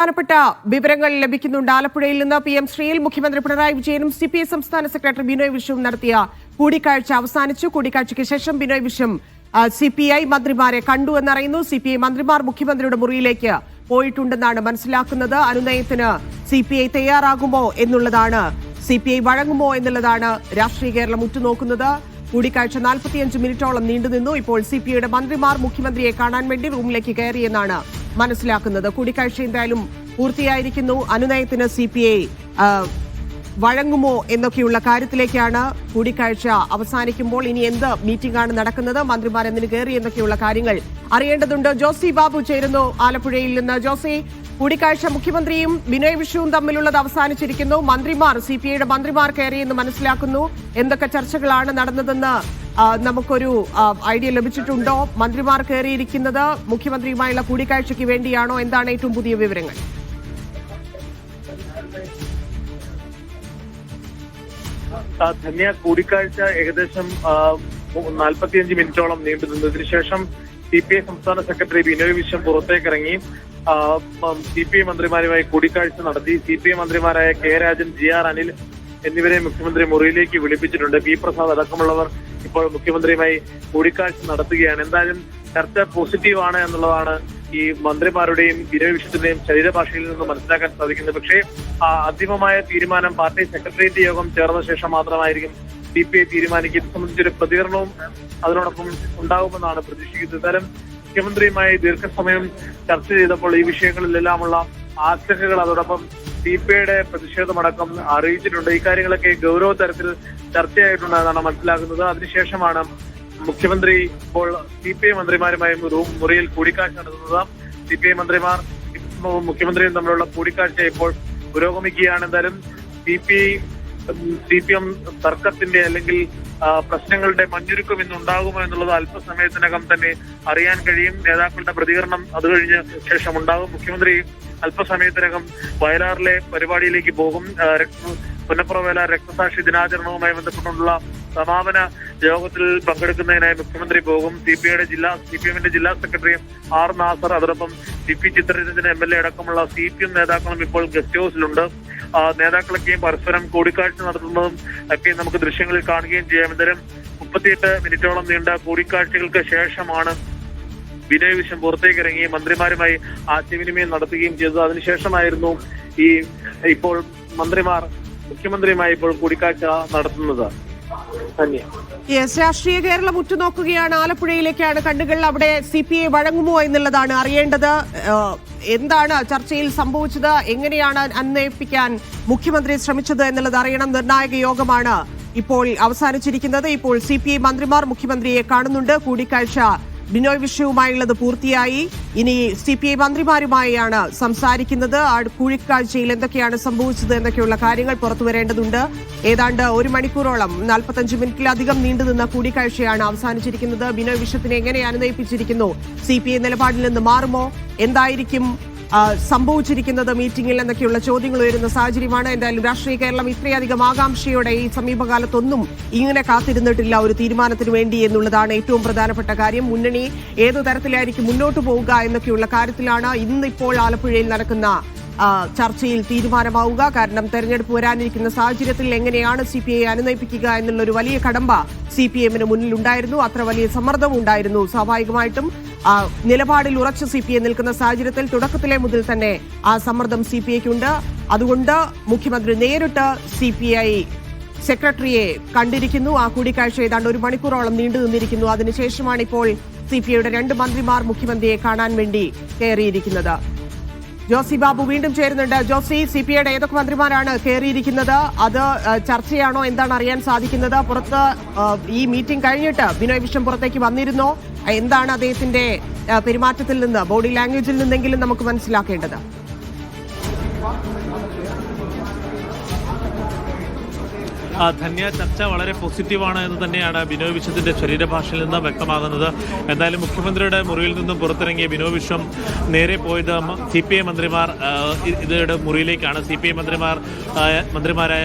പ്രധാനപ്പെട്ട വിവരങ്ങൾ ലഭിക്കുന്നുണ്ട്. ആലപ്പുഴയിൽ നിന്ന് PM ശ്രീയിൽ മുഖ്യമന്ത്രി പിണറായി വിജയനും CPI സംസ്ഥാന സെക്രട്ടറി ബിനോയ് വിശ്വവും നടത്തിയ കൂടിക്കാഴ്ച അവസാനിച്ചു. കൂടിക്കാഴ്ചയ്ക്ക് ശേഷം ബിനോയ് വിശ്വം CPI മന്ത്രിമാരെ കണ്ടു എന്നറിയുന്നു. CPI മന്ത്രിമാർ മുഖ്യമന്ത്രിയുടെ മുറിയിലേക്ക് പോയിട്ടുണ്ടെന്നാണ് മനസ്സിലാക്കുന്നത്. അനുനയത്തിന് CPI തയ്യാറാകുമോ എന്നുള്ളതാണ്, CPI വഴങ്ങുമോ എന്നുള്ളതാണ് രാഷ്ട്രീയ കേരളം ഉറ്റുനോക്കുന്നത്. കൂടിക്കാഴ്ച 45 മിനിറ്റോളം നീണ്ടുനിന്നു. ഇപ്പോൾ CPIയുടെ മന്ത്രിമാർ മുഖ്യമന്ത്രിയെ കാണാൻ വേണ്ടി റൂമിലേക്ക് കയറിയെന്നാണ് മനസ്സിലാക്കുന്നത്. കൂടിക്കാഴ്ച എന്തായാലും പൂർത്തിയായിരിക്കുന്നു. അനുനയത്തിന് CPI വഴങ്ങുമോ എന്നൊക്കെയുള്ള കാര്യത്തിലേക്കാണ് കൂടിക്കാഴ്ച അവസാനിക്കുമ്പോൾ ഇനി എന്ത് മീറ്റിംഗ് ആണ് നടക്കുന്നത്, മന്ത്രിമാർ എന്തിനു കയറി എന്നൊക്കെയുള്ള കാര്യങ്ങൾ അറിയേണ്ടതുണ്ട്. ജോസി ബാബു ചേരുന്നു ആലപ്പുഴയിൽ നിന്ന്. ജോസി, കൂടിക്കാഴ്ച മുഖ്യമന്ത്രിയും ബിനോയ് വിശ്വവും തമ്മിലുള്ളത് അവസാനിച്ചിരിക്കുന്നു. മന്ത്രിമാർ, CPIയുടെ മന്ത്രിമാർ കയറിയെന്ന് മനസ്സിലാക്കുന്നു. എന്തൊക്കെ ചർച്ചകളാണ് നടന്നതെന്ന് നമുക്കൊരു ഐഡിയ ലഭിച്ചിട്ടുണ്ടോ? മന്ത്രിമാർ കയറിയിരിക്കുന്നത് മുഖ്യമന്ത്രിയുമായുള്ള കൂടിക്കാഴ്ചയ്ക്ക് വേണ്ടിയാണോ? എന്താണ് ഏറ്റവും പുതിയ വിവരങ്ങൾ? ധന്യ, കൂടിക്കാഴ്ച ഏകദേശം 45 മിനിറ്റോളം നീണ്ടു നിന്നതിനു ശേഷം CPI സംസ്ഥാന സെക്രട്ടറി ബിനോയ് വിശ്വം പുറത്തേക്കിറങ്ങി CPI മന്ത്രിമാരുമായി കൂടിക്കാഴ്ച നടത്തി. CPI മന്ത്രിമാരായ K രാജൻ, GR അനിൽ എന്നിവരെ മുഖ്യമന്ത്രി മുറിയിലേക്ക് വിളിപ്പിച്ചിട്ടുണ്ട്. P പ്രസാദ് അടക്കമുള്ളവർ ഇപ്പോൾ മുഖ്യമന്ത്രിയുമായി കൂടിക്കാഴ്ച നടത്തുകയാണ്. എന്തായാലും ചർച്ച പോസിറ്റീവാണ് എന്നുള്ളതാണ് ഈ മന്ത്രിമാരുടെയും ബിനോയ് വിശ്വത്തിന്റെയും ശരീരഭാഷയിൽ നിന്ന് മനസ്സിലാക്കാൻ സാധിക്കുന്നത്. പക്ഷേ അന്തിമമായ തീരുമാനം പാർട്ടി സെക്രട്ടേറിയറ്റ് യോഗം ചേർന്ന ശേഷം മാത്രമായിരിക്കും CPI തീരുമാനിക്കുക. ഇത് സംബന്ധിച്ചൊരു പ്രതികരണവും അതിനോടൊപ്പം ഉണ്ടാകുമെന്നാണ് പ്രതീക്ഷിക്കുന്നത്. എന്തായാലും മുഖ്യമന്ത്രിയുമായി ദീർഘസമയം ചർച്ച ചെയ്തപ്പോൾ ഈ വിഷയങ്ങളിലെല്ലാമുള്ള ആശങ്കകൾ അതോടൊപ്പം CPIയുടെ പ്രതിഷേധമടക്കം അറിയിച്ചിട്ടുണ്ട്. ഇക്കാര്യങ്ങളൊക്കെ ഗൗരവ തരത്തിൽ ചർച്ചയായിട്ടുണ്ടെന്നാണ് മനസ്സിലാക്കുന്നത്. അതിനുശേഷമാണ് മുഖ്യമന്ത്രി ഇപ്പോൾ CPI മന്ത്രിമാരുമായി മുറിയിൽ കൂടിക്കാഴ്ച നടത്തുന്നത്. CPI മന്ത്രിമാർ മുഖ്യമന്ത്രിയും തമ്മിലുള്ള കൂടിക്കാഴ്ച ഇപ്പോൾ പുരോഗമിക്കുകയാണ്. എന്തായാലും CPM തർക്കത്തിന്റെ അല്ലെങ്കിൽ പ്രശ്നങ്ങളുടെ മഞ്ഞുരുക്കം ഇന്നുണ്ടാകുമോ എന്നുള്ളത് അല്പസമയത്തിനകം തന്നെ അറിയാൻ കഴിയും. നേതാക്കളുടെ പ്രതികരണം അത് കഴിഞ്ഞ ശേഷം ഉണ്ടാകും. മുഖ്യമന്ത്രി അല്പസമയത്തിനകം വയലാറിലെ പരിപാടിയിലേക്ക് പോകും. പുന്നപ്രവേല രക്തസാക്ഷി ദിനാചരണവുമായി ബന്ധപ്പെട്ടുള്ള സമാപന യോഗത്തിൽ പങ്കെടുക്കുന്നതിനായി മുഖ്യമന്ത്രി പോകും. CPMന്റെ ജില്ലാ സെക്രട്ടറി R നാസർ, അതോടൊപ്പം CP ചിത്രരഞ്ജൻ MLA അടക്കമുള്ള CPM നേതാക്കളും ഇപ്പോൾ ഗസ്റ്റ് ഹൗസിലുണ്ട്. നേതാക്കളൊക്കെയും പരസ്പരം കൂടിക്കാഴ്ച നടത്തുന്നതും ഒക്കെ നമുക്ക് ദൃശ്യങ്ങളിൽ കാണുകയും ചെയ്യാം. എന്തായാലും 38 മിനിറ്റോളം നീണ്ട കൂടിക്കാഴ്ചകൾക്ക് ശേഷമാണ് ബിനോയ് വിശ്വം പുറത്തേക്ക് ഇറങ്ങി മന്ത്രിമാരുമായി ആശയവിനിമയം നടത്തുകയും ചെയ്തത്. അതിനുശേഷമായിരുന്നു ഇപ്പോൾ മന്ത്രിമാർ മുഖ്യമന്ത്രിയുമായി ഇപ്പോൾ കൂടിക്കാഴ്ച നടത്തുന്നത്. രാഷ്ട്രീയ കേരളം ഉറ്റുനോക്കുകയാണ്. ആലപ്പുഴയിലേക്കാണ് കണ്ണുകൾ. അവിടെ CPI വഴങ്ങുമോ എന്നുള്ളതാണ് അറിയേണ്ടത്. എന്താണ് ചർച്ചയിൽ സംഭവിച്ചത്, എങ്ങനെയാണ് അന്വയിപ്പിക്കാൻ മുഖ്യമന്ത്രി ശ്രമിച്ചത് എന്നുള്ളത് അറിയണം. നിർണായക യോഗമാണ് ഇപ്പോൾ അവസാനിച്ചിരിക്കുന്നത്. ഇപ്പോൾ CPI മന്ത്രിമാർ മുഖ്യമന്ത്രിയെ കാണുന്നുണ്ട്. കൂടിക്കാഴ്ച ബിനോയ് വിശ്വവുമായുള്ളത് പൂർത്തിയായി. ഇനി CPI മന്ത്രിമാരുമായാണ് സംസാരിക്കുന്നത്. കൂടിക്കാഴ്ചയിൽ എന്തൊക്കെയാണ് സംഭവിച്ചത് എന്നൊക്കെയുള്ള കാര്യങ്ങൾ പുറത്തു വരേണ്ടതുണ്ട്. ഏതാണ്ട് 1 മണിക്കൂറോളം 45 മിനിറ്റിലധികം നീണ്ടുനിന്ന കൂടിക്കാഴ്ചയാണ് അവസാനിച്ചിരിക്കുന്നത്. ബിനോയ് വിശ്വത്തിനെ എങ്ങനെ അനുനയിപ്പിച്ചിരിക്കുന്നു? CPI നിലപാടിൽ നിന്ന് മാറുമോ? എന്തായിരിക്കും സംഭവിച്ചിരിക്കുന്നത് മീറ്റിംഗിൽ എന്നൊക്കെയുള്ള ചോദ്യങ്ങൾ ഉയരുന്ന സാഹചര്യമാണ്. എന്തായാലും രാഷ്ട്രീയ കേരളം ഇത്രയധികം ആകാംക്ഷയോടെ ഈ സമീപകാലത്തൊന്നും ഇങ്ങനെ കാത്തിരുന്നിട്ടില്ല ഒരു തീരുമാനത്തിന് വേണ്ടി എന്നുള്ളതാണ് ഏറ്റവും പ്രധാനപ്പെട്ട കാര്യം. മുന്നണി ഏതു തരത്തിലായിരിക്കും മുന്നോട്ട് പോവുക എന്നൊക്കെയുള്ള കാര്യത്തിലാണ് ഇന്നിപ്പോൾ ആലപ്പുഴയിൽ നടക്കുന്ന ചർച്ചയിൽ തീരുമാനമാവുക. കാരണം തെരഞ്ഞെടുപ്പ് വരാനിരിക്കുന്ന സാഹചര്യത്തിൽ എങ്ങനെയാണ് CPI അനുനയിപ്പിക്കുക എന്നുള്ളൊരു വലിയ കടമ്പ CPMന് മുന്നിൽ ഉണ്ടായിരുന്നു. അത്ര വലിയ സമ്മർദ്ദം ഉണ്ടായിരുന്നു. സ്വാഭാവികമായിട്ടും നിലപാടിൽ ഉറച്ച CPI നിൽക്കുന്ന സാഹചര്യത്തിൽ തുടക്കത്തിലെ മുതൽ തന്നെ ആ സമ്മർദ്ദം CPIക്കുണ്ട്. അതുകൊണ്ട് മുഖ്യമന്ത്രി നേരിട്ട് CPI സെക്രട്ടറിയെ കണ്ടിരിക്കുന്നു. ആ കൂടിക്കാഴ്ച ഏതാണ്ട് 1 മണിക്കൂറോളം നീണ്ടു നിന്നിരിക്കുന്നു. അതിനുശേഷമാണ് ഇപ്പോൾ CPIയുടെ 2 മന്ത്രിമാർ മുഖ്യമന്ത്രിയെ കാണാൻ വേണ്ടി കയറിയിരിക്കുന്നത്. ജോസി ബാബു വീണ്ടും ചേരുന്നുണ്ട്. ജോസി, CPIയുടെ ഏതൊക്കെ മന്ത്രിമാരാണ് കയറിയിരിക്കുന്നത്? അത് ചർച്ചയാണോ? എന്താണ് അറിയാൻ സാധിക്കുന്നത്? പുറത്ത് ഈ മീറ്റിംഗ് കഴിഞ്ഞിട്ട് ബിനോയ് വിശ്വം പുറത്തേക്ക് വന്നിരുന്നോ? എന്താണ് അദ്ദേഹത്തിന്റെ പെരുമാറ്റത്തിൽ നിന്ന്, ബോഡി ലാംഗ്വേജിൽ നിന്നെങ്കിലും നമുക്ക് മനസ്സിലാക്കേണ്ടത്? ധന്യ, ചർച്ച വളരെ പോസിറ്റീവാണ് എന്ന് തന്നെയാണ് ബിനോയ് വിശ്വത്തിന്റെ ശരീരഭാഷയിൽ നിന്ന് വ്യക്തമാകുന്നത്. എന്തായാലും മുഖ്യമന്ത്രിയുടെ മുറിയിൽ നിന്നും പുറത്തിറങ്ങിയ ബിനോയ് വിശ്വം നേരെ പോയത് CPI മന്ത്രിമാർ ഇവരുടെ മുറിയിലേക്കാണ്. CPI മന്ത്രിമാരായ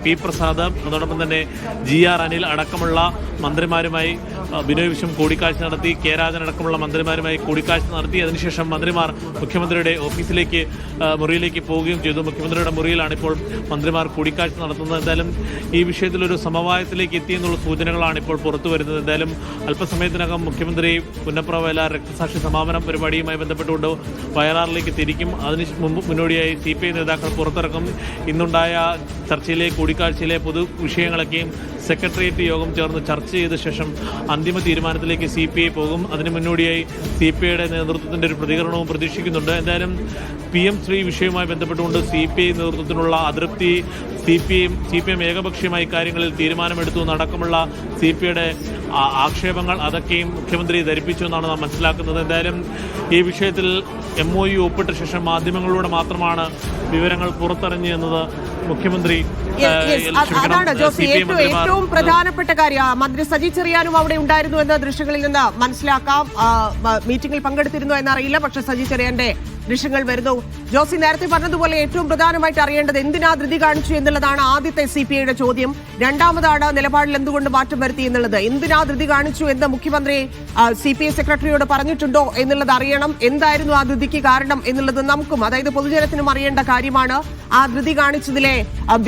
പി പ്രസാദ്, അതോടൊപ്പം തന്നെ GR അനിൽ അടക്കമുള്ള മന്ത്രിമാരുമായി ബിനോയ് വിശ്വം കൂടിക്കാഴ്ച നടത്തി. കെ രാജൻ അടക്കമുള്ള മന്ത്രിമാരുമായി കൂടിക്കാഴ്ച നടത്തി. അതിനുശേഷം മന്ത്രിമാർ മുഖ്യമന്ത്രിയുടെ ഓഫീസിലേക്ക് മുറിയിലേക്ക് പോവുകയും ചെയ്തു. മുഖ്യമന്ത്രിയുടെ മുറിയിലാണ് ഇപ്പോൾ മന്ത്രിമാർ കൂടിക്കാഴ്ച നടത്തുന്നത്. എന്തായാലും ഈ വിഷയത്തിലൊരു സമവായത്തിലേക്ക് എത്തിയെന്നുള്ള സൂചനകളാണ് ഇപ്പോൾ പുറത്തു വരുന്നത്. എന്തായാലും അല്പസമയത്തിനകം മുഖ്യമന്ത്രി പുന്നപ്ര വയലാർ രക്തസാക്ഷി സമാപനം പരിപാടിയുമായി ബന്ധപ്പെട്ടുകൊണ്ട് വയലാറിലേക്ക് തിരിക്കും. അതിന് മുന്നോടിയായി CPI നേതാക്കൾ പുറത്തിറക്കും. ഇന്നുണ്ടായ ചർച്ചയിലെ കൂടിക്കാഴ്ചയിലെ പൊതു വിഷയങ്ങളൊക്കെയും സെക്രട്ടേറിയറ്റ് യോഗം ചേർന്ന് ചർച്ച ചെയ്ത ശേഷം അന്തിമ തീരുമാനത്തിലേക്ക് CPI പോകും. അതിന് മുന്നോടിയായി CPIയുടെ നേതൃത്വത്തിൻ്റെ ഒരു പ്രതികരണവും പ്രതീക്ഷിക്കുന്നുണ്ട്. എന്തായാലും PM3 വിഷയവുമായി ബന്ധപ്പെട്ടുകൊണ്ട് CPI നേതൃത്വത്തിനുള്ള അതൃപ്തി, CPM ഏകപക്ഷീയമായി കാര്യങ്ങളിൽ തീരുമാനമെടുത്തു എന്നടക്കമുള്ള CPIയുടെ ആക്ഷേപങ്ങൾ അതൊക്കെയും മുഖ്യമന്ത്രി ധരിപ്പിച്ചു എന്നാണ് നാം മനസ്സിലാക്കുന്നത്. എന്തായാലും ഈ വിഷയത്തിൽ MOU ഒപ്പിട്ട ശേഷം മാധ്യമങ്ങളിലൂടെ മാത്രമാണ് വിവരങ്ങൾ പുറത്തറിഞ്ഞു എന്നത് മുഖ്യമന്ത്രി അതാണ് ജോസി ഏറ്റവും പ്രധാനപ്പെട്ട കാര്യം. മന്ത്രി സജി ചെറിയാനും അവിടെ ഉണ്ടായിരുന്നു എന്ന ദൃശ്യങ്ങളിൽ നിന്ന് മനസ്സിലാക്കാം. മീറ്റിംഗിൽ പങ്കെടുത്തിരുന്നു എന്നറിയില്ല, പക്ഷെ സജി ചെറിയാന്റെ ദൃശ്യങ്ങൾ വരുന്നു. ജോസി നേരത്തെ പറഞ്ഞതുപോലെ ഏറ്റവും പ്രധാനമായിട്ട് അറിയേണ്ടത് എന്തിനാ ധൃതി കാണിച്ചു എന്നുള്ളതാണ് ആദ്യത്തെ CPIയുടെ ചോദ്യം. രണ്ടാമതാണ് നിലപാടിൽ എന്തുകൊണ്ട് മാറ്റം വരുത്തി എന്നുള്ളത്. എന്തിനാ ധൃതി കാണിച്ചു എന്ന് മുഖ്യമന്ത്രി CPI സെക്രട്ടറിയോട് പറഞ്ഞിട്ടുണ്ടോ എന്നുള്ളത് അറിയണം. എന്തായിരുന്നു ആ ധൃതിക്ക് കാരണം എന്നുള്ളത് നമുക്കും, അതായത് പൊതുജനത്തിനും അറിയേണ്ട കാര്യമാണ്. ആ ധൃതി കാണിച്ചതിലെ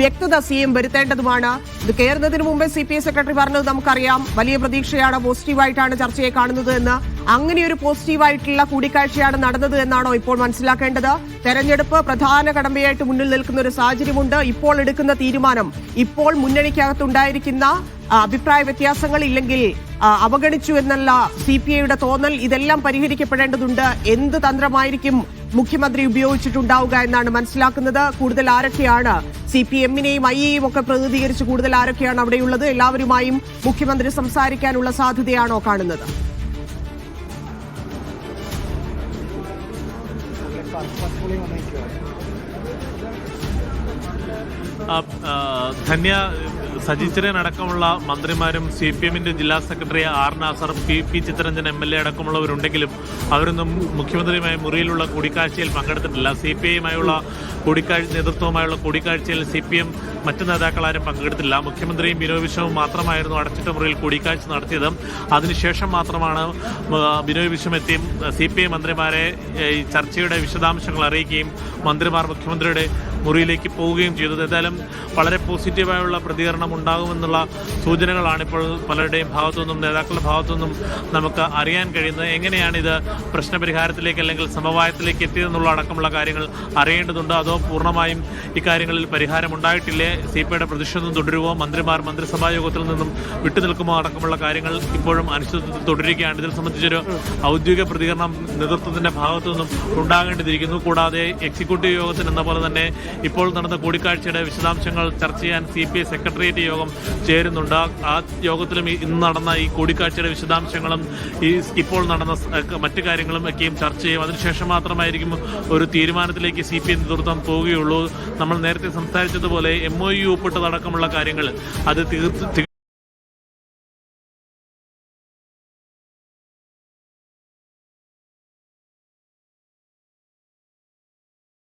വ്യക്തത CM വരുത്തേണ്ടതുമാണ്. ഇത് കയറുന്നതിന് മുമ്പേ CPI സെക്രട്ടറി പറഞ്ഞത് നമുക്കറിയാം. വലിയ പ്രതീക്ഷയാണ്, പോസിറ്റീവായിട്ടാണ് ചർച്ചയെ കാണുന്നത് എന്ന്. അങ്ങനെ ഒരു പോസിറ്റീവായിട്ടുള്ള കൂടിക്കാഴ്ചയാണ് നടന്നത് എന്നാണോ ഇപ്പോൾ മനസ്സിലാക്കേണ്ടത്? തെരഞ്ഞെടുപ്പ് പ്രധാന കടമ്പയായിട്ട് മുന്നിൽ നിൽക്കുന്ന ഒരു സാഹചര്യമുണ്ട്. ഇപ്പോൾ എടുക്കുന്ന തീരുമാനം, ഇപ്പോൾ മുന്നണിക്കകത്തുണ്ടായിരിക്കുന്ന അഭിപ്രായ വ്യത്യാസങ്ങൾ ഇല്ലെങ്കിൽ അവഗണിച്ചു എന്നുള്ള CPIയുടെ തോന്നൽ, ഇതെല്ലാം പരിഹരിക്കപ്പെടേണ്ടതുണ്ട്. എന്ത് തന്ത്രമായിരിക്കും മുഖ്യമന്ത്രി ഉപയോഗിച്ചിട്ടുണ്ടാവുക എന്നാണ് മനസ്സിലാക്കുന്നത്. കൂടുതൽ ആരൊക്കെയാണ് CPM-നെയും IAയും ഒക്കെ പ്രതിനിധീകരിച്ച് കൂടുതൽ ആരൊക്കെയാണ് അവിടെയുള്ളത്? എല്ലാവരുമായും മുഖ്യമന്ത്രി സംസാരിക്കാനുള്ള സാധ്യതയാണോ കാണുന്നത്? ധന്യ, സജി ചെറിയാൻ അടക്കമുള്ള മന്ത്രിമാരും CPM-ന്റെ ജില്ലാ secretary R Nasar, P Chittaranjan MLA അടക്കമുള്ളവരുണ്ടെങ്കിലും അവരൊന്നും മുഖ്യമന്ത്രിയുമായി മുറിയിലുള്ള കൂടിക്കാഴ്ചയിൽ പങ്കെടുത്തിട്ടില്ല. CPI-യുമായുള്ള നേതൃത്വവുമായുള്ള കൂടിക്കാഴ്ചയിൽ CPM മറ്റ് നേതാക്കളാരും പങ്കെടുത്തില്ല. മുഖ്യമന്ത്രിയും ബിനോയ് വിശ്വവും മാത്രമായിരുന്നു അടച്ചിട്ട മുറിയിൽ കൂടിക്കാഴ്ച നടത്തിയത്. അതിനുശേഷം മാത്രമാണ് ബിനോയ് വിശ്വം എത്തിയും CPI മന്ത്രിമാരെ ഈ ചർച്ചയുടെ വിശദാംശങ്ങൾ അറിയിക്കുകയും മന്ത്രിമാർ മുഖ്യമന്ത്രിയുടെ മുറിയിലേക്ക് പോവുകയും ചെയ്തത്. എന്തായാലും വളരെ പോസിറ്റീവായുള്ള പ്രതികരണം ഉണ്ടാകുമെന്നുള്ള സൂചനകളാണ് ഇപ്പോൾ പലരുടെയും ഭാഗത്തുനിന്നും നേതാക്കളുടെ ഭാഗത്തുനിന്നും നമുക്ക് അറിയാൻ കഴിയുന്നത്. എങ്ങനെയാണിത് പ്രശ്നപരിഹാരത്തിലേക്ക് അല്ലെങ്കിൽ സമവായത്തിലേക്ക് എത്തിയതെന്നുള്ള അടക്കമുള്ള കാര്യങ്ങൾ അറിയേണ്ടതുണ്ട്. അതോ പൂർണ്ണമായും ഇക്കാര്യങ്ങളിൽ പരിഹാരമുണ്ടായിട്ടില്ലേ? CPIയുടെ പ്രതിഷേധം തുടരുമോ? മന്ത്രിമാർ മന്ത്രിസഭാ യോഗത്തിൽ നിന്നും വിട്ടുനിൽക്കുമോ? അടക്കമുള്ള കാര്യങ്ങൾ ഇപ്പോഴും അനിശ്ചിതത്വത്തിൽ തുടരുകയാണ്. ഇതിനെ സംബന്ധിച്ചൊരു ഔദ്യോഗിക പ്രതികരണം നേതൃത്വത്തിന്റെ ഭാഗത്തു നിന്നും ഉണ്ടാകേണ്ടിയിരിക്കുന്നു. കൂടാതെ എക്സിക്യൂട്ടീവ് യോഗത്തിന് എന്ന പോലെ തന്നെ ഇപ്പോൾ നടന്ന കൂടിക്കാഴ്ചയുടെ വിശദാംശങ്ങൾ ചർച്ച ചെയ്യാൻ CPI സെക്രട്ടേറിയറ്റ് യോഗം ചേരുന്നുണ്ട്. ആ യോഗത്തിലും ഇന്ന് നടന്ന ഈ കൂടിക്കാഴ്ചയുടെ വിശദാംശങ്ങളും ഇപ്പോൾ നടന്ന മറ്റു കാര്യങ്ങളും ഒക്കെയും ചർച്ച ചെയ്യും. അതിനുശേഷം മാത്രമായിരിക്കും ഒരു തീരുമാനത്തിലേക്ക് CPI നേതൃത്വം പോവുകയുള്ളൂ. നമ്മൾ നേരത്തെ സംസാരിച്ചതുപോലെ MOU ഒപ്പിട്ടതടക്കമുള്ള കാര്യങ്ങൾ അത്